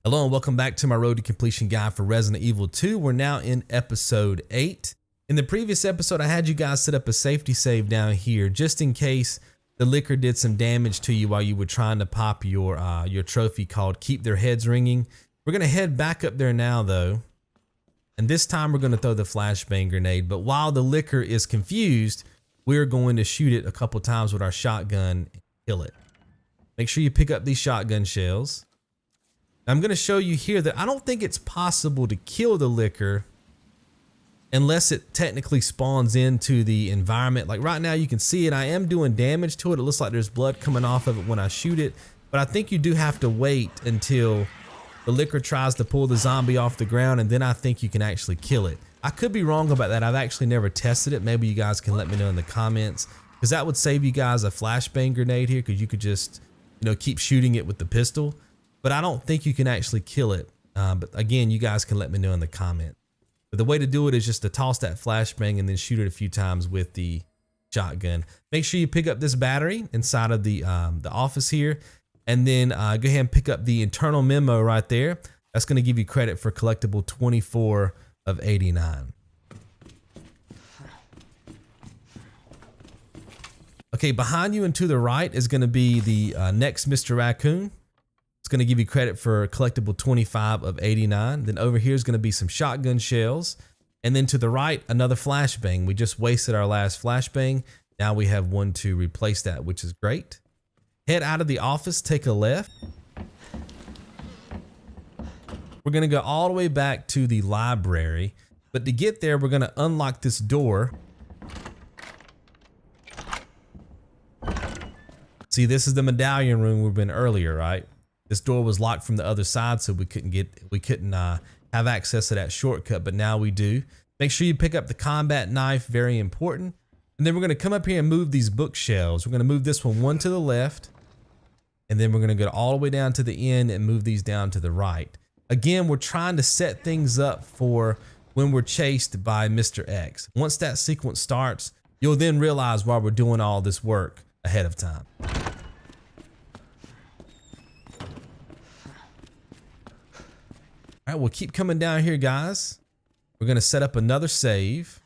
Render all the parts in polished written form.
Hello and welcome back to my road to completion guide for Resident Evil 2. We're now in episode 8. In the previous episode, I had you guys set up a safety save down here just in case the liquor did some damage to you while you were trying to pop your trophy called Keep Their Heads Ringing. We're going to head back up there now though, and this time we're going to throw the flashbang grenade, but while the liquor is confused, we're going to shoot it a couple times with our shotgun and kill it. Make sure you pick up these shotgun shells. I'm going to show you here that I don't think it's possible to kill the liquor unless it technically spawns into the environment. Like right now you can see it, I am doing damage to it. It looks like there's blood coming off of it when I shoot it, but I think you do have to wait until the liquor tries to pull the zombie off the ground, and then I think you can actually kill it. I could be wrong about that. I've actually never tested it. Maybe you guys can let me know in the comments, because that would save you guys a flashbang grenade here, because you could just, you know, keep shooting it with the pistol. But I don't think you can actually kill it. But again, you guys can let me know in the comment. But the way to do it is just to toss that flashbang and then shoot it a few times with the shotgun. Make sure you pick up this battery inside of the office here, and then go ahead and pick up the internal memo right there. That's going to give you credit for collectible 24 of 89. Okay, behind you and to the right is going to be the next Mr. Raccoon. It's going to give you credit for collectible 25 of 89. Then over here is going to be some shotgun shells. And then to the right, another flashbang. We just wasted our last flashbang. Now we have one to replace that, which is great. Head out of the office, take a left. We're going to go all the way back to the library. But to get there, we're going to unlock this door. See, this is the medallion room we've been earlier, right? This door was locked from the other side, so we couldn't have access to that shortcut, but now we do. Make sure you pick up the combat knife, very important. And then we're going to come up here and move these bookshelves. We're going to move this one to the left, and then we're going to go all the way down to the end and move these down to the right. Again, we're trying to set things up for when we're chased by Mr. X. Once that sequence starts, you'll then realize why we're doing all this work ahead of time. All right, we'll keep coming down here, guys. We're going to set up another save,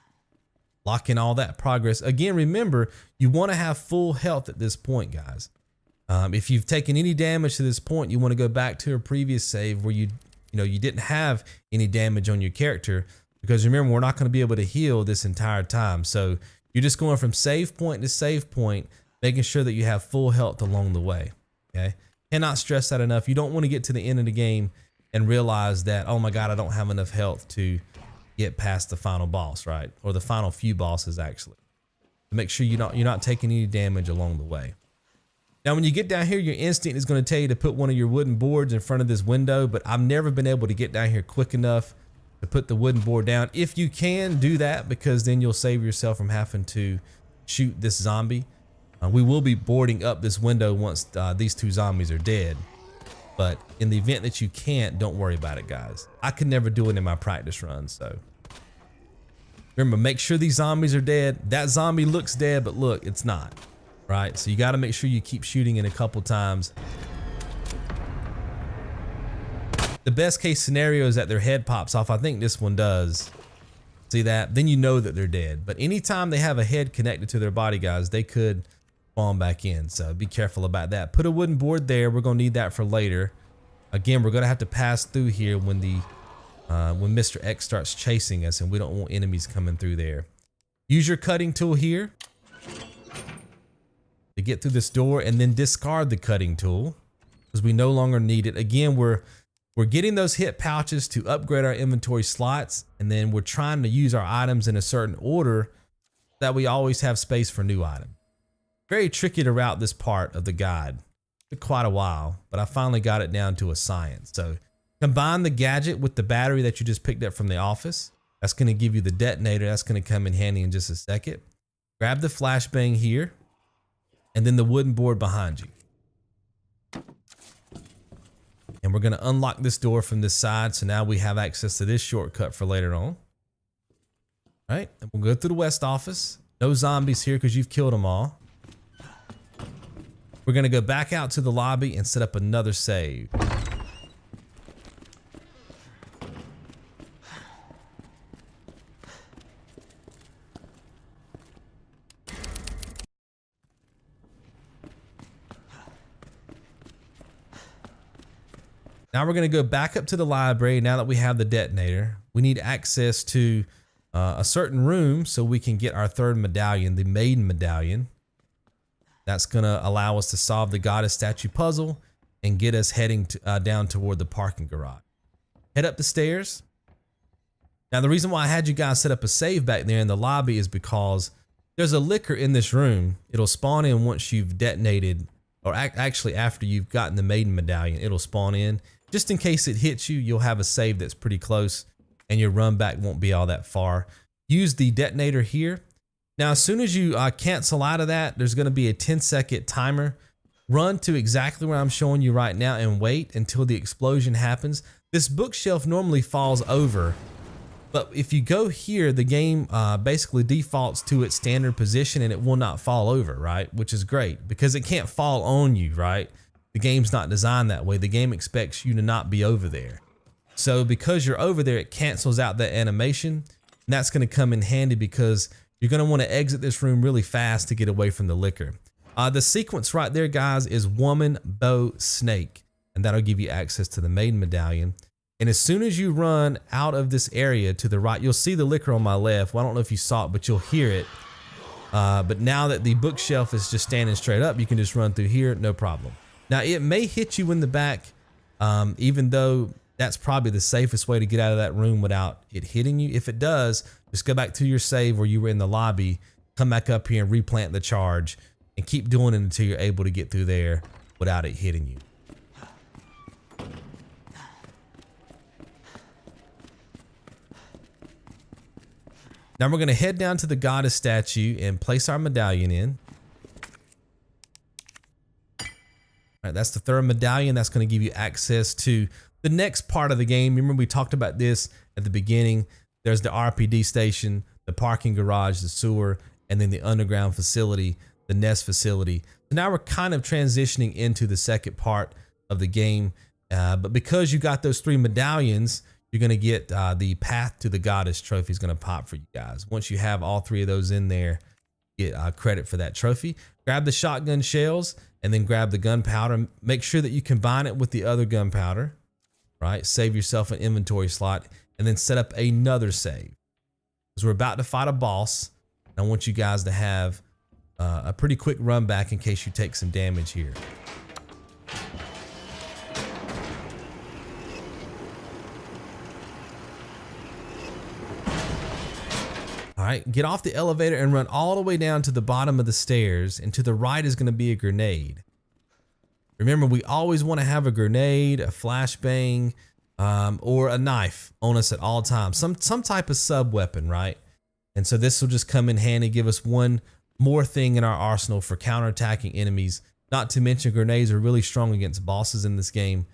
lock in all that progress. Again, remember, you want to have full health at this point, guys. If you've taken any damage to this point, you want to go back to a previous save where you didn't have any damage on your character, because remember, we're not going to be able to heal this entire time. So you're just going from save point to save point, making sure that you have full health along the way. Okay, cannot stress that enough. You don't want to get to the end of the game and realize that, oh my God, I don't have enough health to get past the final boss, right? Or the final few bosses, actually. Make sure you're not taking any damage along the way. Now, when you get down here, your instinct is going to tell you to put one of your wooden boards in front of this window, but I've never been able to get down here quick enough to put the wooden board down. If you can, do that, because then you'll save yourself from having to shoot this zombie. We will be boarding up this window once these two zombies are dead. But in the event that you can't, don't worry about it, guys. I could never do it in my practice run, so. Remember, make sure these zombies are dead. That zombie looks dead, but look, it's not, right? So you gotta make sure you keep shooting it a couple times. The best case scenario is that their head pops off. I think this one does. See that? Then you know that they're dead. But anytime they have a head connected to their body, guys, they could spawn back in, so be careful about that. Put a wooden board there. We're gonna need that for later. Again, we're gonna have to pass through here when Mr. X starts chasing us, and we don't want enemies coming through there. Use your cutting tool here to get through this door, and then discard the cutting tool because we no longer need it. Again, we're getting those hit pouches to upgrade our inventory slots, and then we're trying to use our items in a certain order that we always have space for new items. Very tricky to route this part of the guide. Took quite a while, but I finally got it down to a science. So combine the gadget with the battery that you just picked up from the office. That's going to give you the detonator. That's going to come in handy in just a second. Grab the flashbang here, and then the wooden board behind you. And we're going to unlock this door from this side. So now we have access to this shortcut for later on. All right, and we'll go through the west office. No zombies here because you've killed them all. We're going to go back out to the lobby and set up another save. Now we're going to go back up to the library. Now that we have the detonator, we need access to a certain room so we can get our third medallion, the Maiden medallion. That's going to allow us to solve the goddess statue puzzle and get us heading down toward the parking garage. Head up the stairs. Now the reason why I had you guys set up a save back there in the lobby is because there's a liquor in this room. It'll spawn in once you've detonated, or actually after you've gotten the Maiden medallion, it'll spawn in. Just in case it hits you, you'll have a save that's pretty close and your run back won't be all that far. Use the detonator here. Now, as soon as you cancel out of that, there's gonna be a 10-second timer. Run to exactly where I'm showing you right now and wait until the explosion happens. This bookshelf normally falls over, but if you go here, the game basically defaults to its standard position and it will not fall over, right? Which is great because it can't fall on you, right? The game's not designed that way. The game expects you to not be over there. So because you're over there, it cancels out that animation. And that's gonna come in handy because you're gonna wanna exit this room really fast to get away from the liquor. The sequence right there, guys, is woman, bow, snake. And that'll give you access to the Maiden medallion. And as soon as you run out of this area to the right, you'll see the liquor on my left. Well, I don't know if you saw it, but you'll hear it. But now that the bookshelf is just standing straight up, you can just run through here, no problem. Now it may hit you in the back, even though that's probably the safest way to get out of that room without it hitting you. If it does, just go back to your save where you were in the lobby, come back up here and replant the charge and keep doing it until you're able to get through there without it hitting you. Now we're gonna head down to the goddess statue and place our medallion in. All right, that's the third medallion. That's gonna give you access to the next part of the game. Remember we talked about this at the beginning. There's the RPD station, the parking garage, the sewer, and then the underground facility, the nest facility. So now we're kind of transitioning into the second part of the game. But because you got those 3 medallions, you're gonna get the path to the goddess trophy is gonna pop for you guys. Once you have all 3 of those in there, get credit for that trophy. Grab the shotgun shells and then grab the gunpowder. Make sure that you combine it with the other gunpowder, right? Save yourself an inventory slot and then set up another save. Because we're about to fight a boss. I want you guys to have a pretty quick run back in case you take some damage here. All right, get off the elevator and run all the way down to the bottom of the stairs, and to the right is gonna be a grenade. Remember, we always wanna have a grenade, a flashbang, or a knife on us at all times. Some type of sub weapon, right? And so this will just come in handy, give us one more thing in our arsenal for counterattacking enemies. Not to mention grenades are really strong against bosses in this game.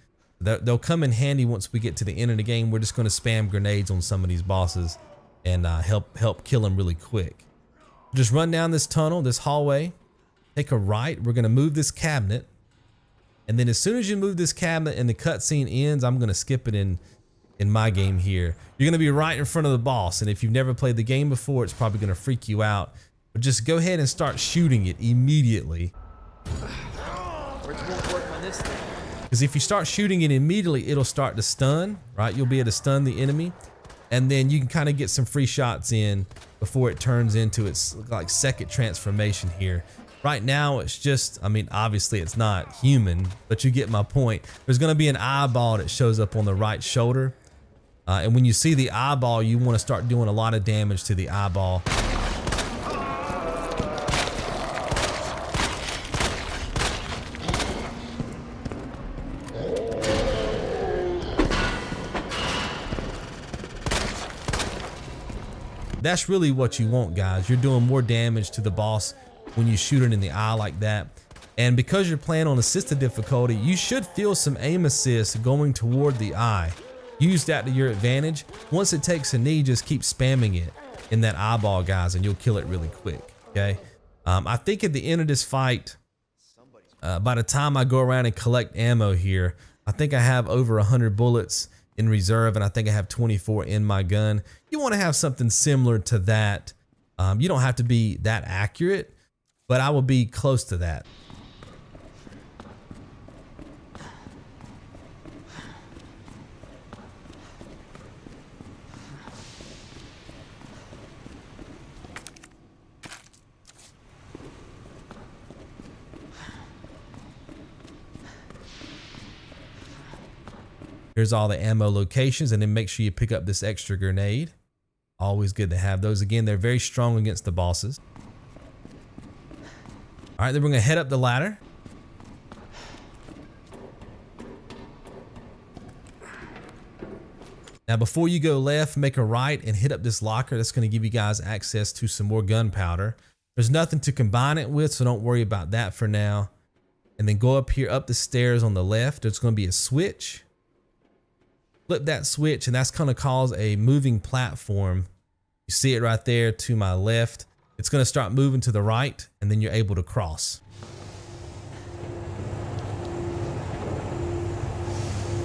They'll come in handy once we get to the end of the game. We're just gonna spam grenades on some of these bosses and help kill them really quick. Just run down this tunnel, this hallway, take a right. We're gonna move this cabinet. And then as soon as you move this cabinet and the cutscene ends, I'm gonna skip it in my game here. You're gonna be right in front of the boss. And if you've never played the game before, it's probably gonna freak you out. But just go ahead and start shooting it immediately. Because if you start shooting it immediately, it'll start to stun, right? You'll be able to stun the enemy. And then you can kind of get some free shots in before it turns into its like second transformation here. Right now, it's just, I mean, obviously it's not human, but you get my point. There's gonna be an eyeball that shows up on the right shoulder. And when you see the eyeball, you wanna start doing a lot of damage to the eyeball. That's really what you want, guys. You're doing more damage to the boss when you shoot it in the eye like that. And because you're playing on assisted difficulty, you should feel some aim assist going toward the eye. Use that to your advantage. Once it takes a knee, just keep spamming it in that eyeball, guys, and you'll kill it really quick, okay? I think at the end of this fight, by the time I go around and collect ammo here, I think I have over 100 bullets in reserve, and I think I have 24 in my gun. You want to have something similar to that. You don't have to be that accurate, but I will be close to that. Here's all the ammo locations, and then make sure you pick up this extra grenade. Always good to have those. Again, they're very strong against the bosses. All right, then we're gonna head up the ladder. Now, before you go left, make a right and hit up this locker. That's gonna give you guys access to some more gunpowder. There's nothing to combine it with, so don't worry about that for now. And then go up here, up the stairs on the left. There's gonna be a switch. Flip that switch, and that's gonna cause a moving platform. You see it right there to my left. It's gonna start moving to the right, and then you're able to cross.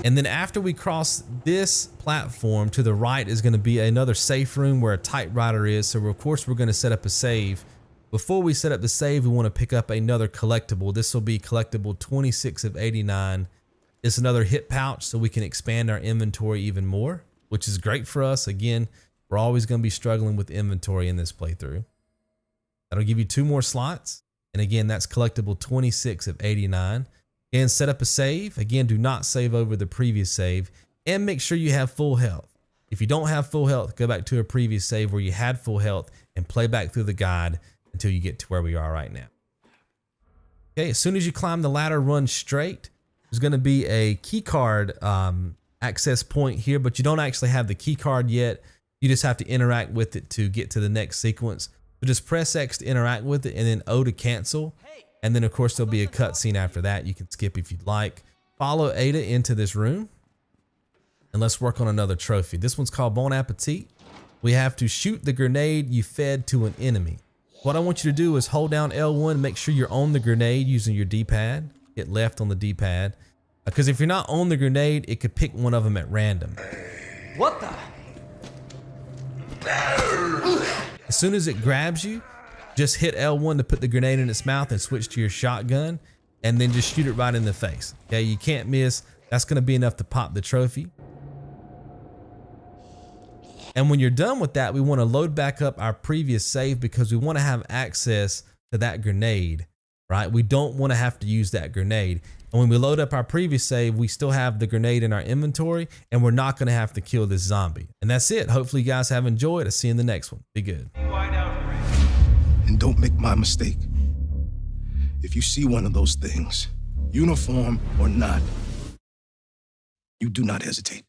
And then after we cross this platform, to the right is gonna be another safe room where a typewriter is. So of course we're gonna set up a save. Before we set up the save, we wanna pick up another collectible. This will be collectible 26 of 89. It's another hit pouch, so we can expand our inventory even more, which is great for us. Again, we're always gonna be struggling with inventory in this playthrough. That'll give you 2 more slots. And again, that's collectible 26 of 89. Again, set up a save. Again, do not save over the previous save, and make sure you have full health. If you don't have full health, go back to a previous save where you had full health and play back through the guide until you get to where we are right now. Okay, as soon as you climb the ladder, run straight. There's gonna be a key card access point here, but you don't actually have the key card yet. You just have to interact with it to get to the next sequence. So just press X to interact with it, and then O to cancel. And then of course there'll be a cutscene after that. You can skip if you'd like. Follow Ada into this room, and let's work on another trophy. This one's called Bon Appetit. We have to shoot the grenade you fed to an enemy. What I want you to do is hold down L1, make sure you're on the grenade using your D-pad. Hit left on the D-pad. Because if you're not on the grenade, it could pick one of them at random. What the? As soon as it grabs you, just hit L1 to put the grenade in its mouth and switch to your shotgun, and then just shoot it right in the face. Okay, you can't miss. That's gonna be enough to pop the trophy. And when you're done with that, we wanna load back up our previous save because we wanna have access to that grenade, right? We don't wanna have to use that grenade. And when we load up our previous save, we still have the grenade in our inventory, and we're not gonna have to kill this zombie. And that's it. Hopefully you guys have enjoyed. I'll see you in the next one. Be good. And don't make my mistake. If you see one of those things, uniform or not, you do not hesitate.